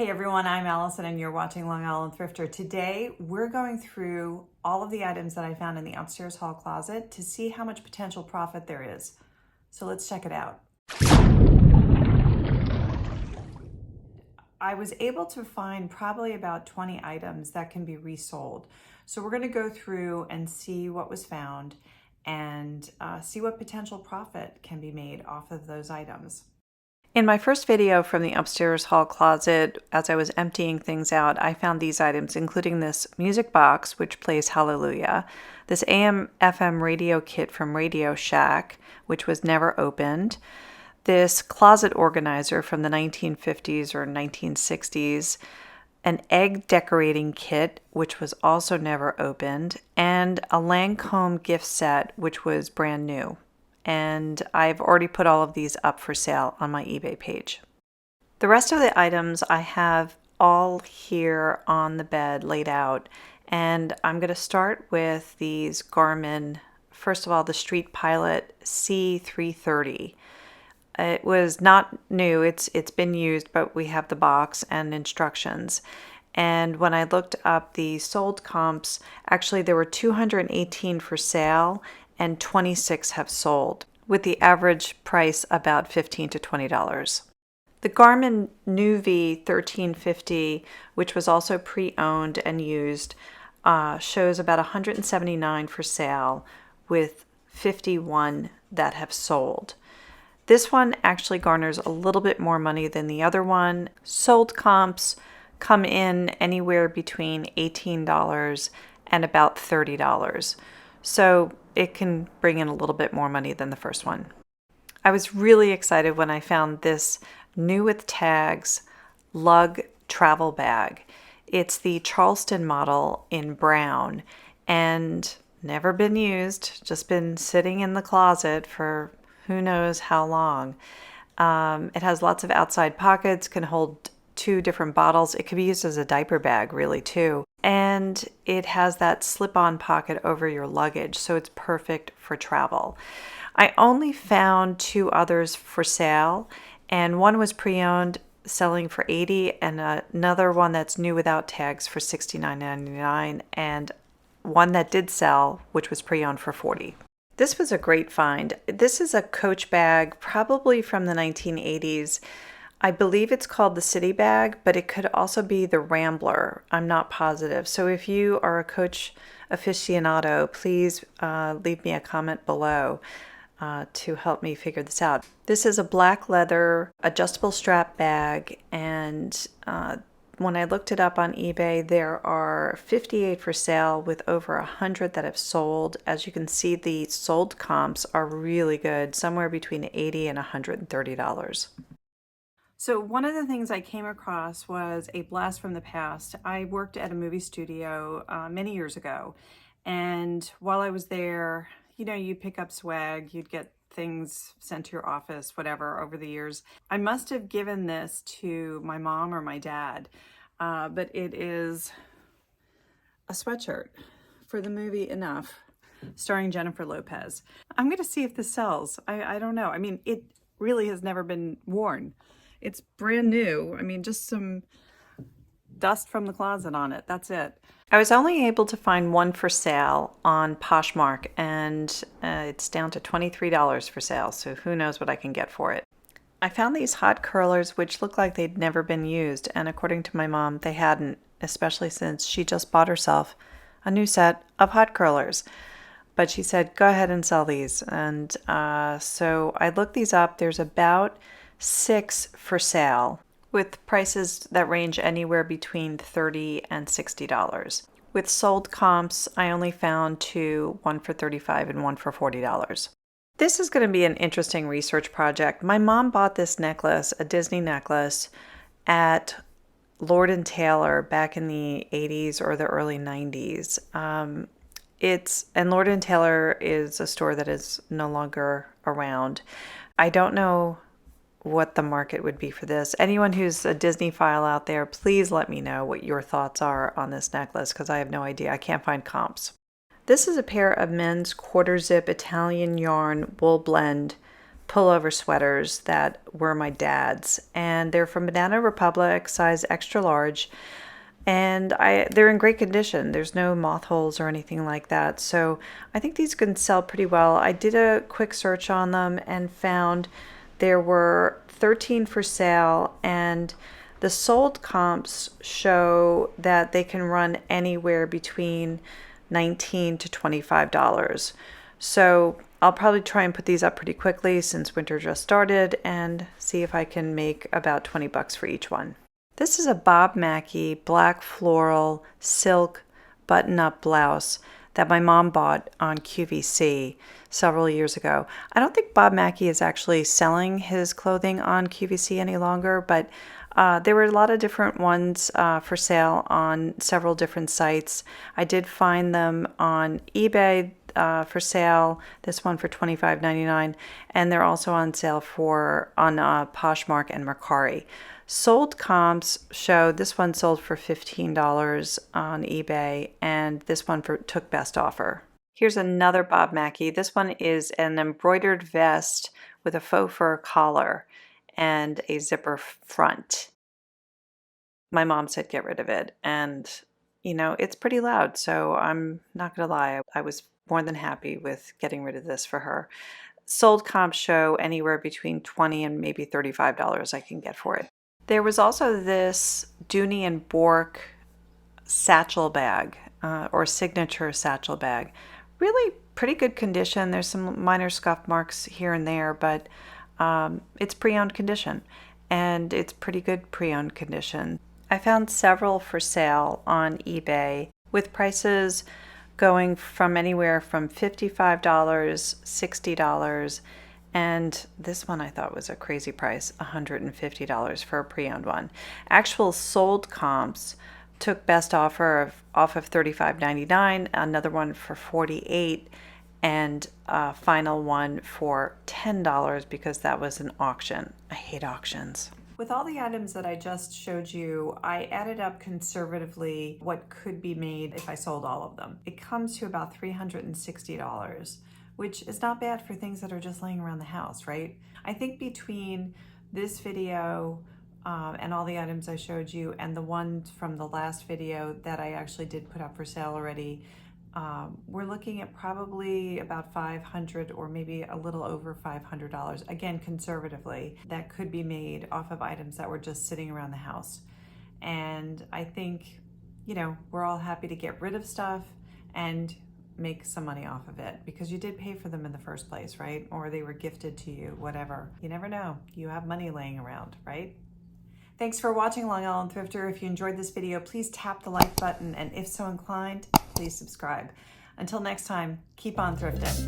Hey everyone, I'm Allison and you're watching Long Island Thrifter. Today we're going through all of the items that I found in the upstairs hall closet to see how much potential profit there is. So let's check it out. I was able to find probably about 20 items that can be resold. So we're going to go through and see what was found and see what potential profit can be made off of those items. In my first video from the upstairs hall closet, as I was emptying things out, I found these items, including this music box, which plays Hallelujah, this AM/FM radio kit from Radio Shack, which was never opened, this closet organizer from the 1950s or 1960s, an egg decorating kit, which was also never opened, and a Lancome gift set, which was brand new. And I've already put all of these up for sale on my eBay page. The rest of the items I have all here on the bed laid out, and I'm going to start with these Garmin, first of all, the Street Pilot C330. It was not new, it's been used, but we have the box and instructions. And when I looked up the sold comps, actually there were 218 for sale and 26 have sold, with the average price about $15 to $20. The Garmin Nuvi 1350, which was also pre-owned and used, shows about 179 for sale, with 51 that have sold. This one actually garners a little bit more money than the other one. Sold comps come in anywhere between $18 and about $30. So it can bring in a little bit more money than the first one. I was really excited when I found this new with tags Lug Travel Bag. It's the Charleston model in brown and never been used, just been sitting in the closet for who knows how long. It has lots of outside pockets, can hold 2 different bottles. It could be used as a diaper bag really too. And it has that slip-on pocket over your luggage, so it's perfect for travel. I only found 2 others for sale, and one was pre-owned selling for $80 and another one that's new without tags for $69.99 and one that did sell, which was pre-owned for $40. This was a great find. This is a Coach bag, probably from the 1980s. I believe it's called the City Bag, but it could also be the Rambler. I'm not positive. So if you are a Coach aficionado, please leave me a comment below to help me figure this out. This is a black leather adjustable strap bag, and when I looked it up on eBay, there are 58 for sale with over 100 that have sold. As you can see, the sold comps are really good, somewhere between $80 and $130. So one of the things I came across was a blast from the past. I worked at a movie studio many years ago, and while I was there, you know, you'd pick up swag, you'd get things sent to your office, whatever, over the years. I must have given this to my mom or my dad, but it is a sweatshirt for the movie Enough, starring Jennifer Lopez. I'm gonna see if this sells. I don't know. I mean, it really has never been worn. It's brand new. I mean, just some dust from the closet on it. That's it. I was only able to find one for sale on Poshmark, and it's down to $23 for sale, so who knows what I can get for it. I found these hot curlers which look like they'd never been used, and according to my mom, they hadn't, especially since she just bought herself a new set of hot curlers. But she said, go ahead and sell these. And so I looked these up. There's about 6 for sale, with prices that range anywhere between $30 and $60. With sold comps, I only found 2, one for $35 and one for $40. This is going to be an interesting research project. My mom bought this necklace, a Disney necklace, at Lord & Taylor back in the 80s or the early 90s. And Lord & Taylor is a store that is no longer around. I don't know what the market would be for this. Anyone who's a Disney file out there, please let me know what your thoughts are on this necklace, because I have no idea. I can't find comps. This is a pair of men's quarter zip Italian yarn wool blend pullover sweaters that were my dad's, and they're from Banana Republic, size extra large, and they're in great condition. There's no moth holes or anything like that, so I think these can sell pretty well. I did a quick search on them and found there were 13 for sale, and the sold comps show that they can run anywhere between $19 to $25. So I'll probably try and put these up pretty quickly since winter just started and see if I can make about 20 bucks for each one. This is a Bob Mackie black floral silk button-up blouse that my mom bought on QVC several years ago. I don't think Bob Mackie is actually selling his clothing on QVC any longer, but there were a lot of different ones for sale on several different sites. I did find them on eBay for sale, this one for $25.99, and they're also on sale on Poshmark and Mercari. Sold comps show this one sold for $15 on eBay, and this one took best offer. Here's another Bob Mackie. This one is an embroidered vest with a faux fur collar and a zipper front. My mom said get rid of it, and you know, it's pretty loud, so I'm not gonna lie, I was more than happy with getting rid of this for her. Sold comps show anywhere between $20 and maybe $35 I can get for it. There was also this Dooney Bourke satchel bag, or signature satchel bag. Really pretty good condition. There's some minor scuff marks here and there, but it's pre-owned condition, and it's pretty good pre-owned condition. I found several for sale on eBay with prices going from anywhere from $55, $60, and this one I thought was a crazy price, $150 for a pre-owned one. Actual sold comps took best offer off of $35.99, another one for $48, and a final one for $10 because that was an auction. I hate auctions. With all the items that I just showed you, I added up conservatively what could be made if I sold all of them. It comes to about $360, which is not bad for things that are just laying around the house, right? I think between this video and all the items I showed you and the ones from the last video that I actually did put up for sale already, we're looking at probably about $500 or maybe a little over $500, again, conservatively, that could be made off of items that were just sitting around the house. And I think, you know, we're all happy to get rid of stuff and make some money off of it because you did pay for them in the first place, right? Or they were gifted to you, whatever. You never know. You have money laying around, right? Thanks for watching, Long Island Thrifter. If you enjoyed this video, please tap the like button, and if so inclined, please subscribe. Until next time, keep on thrifting.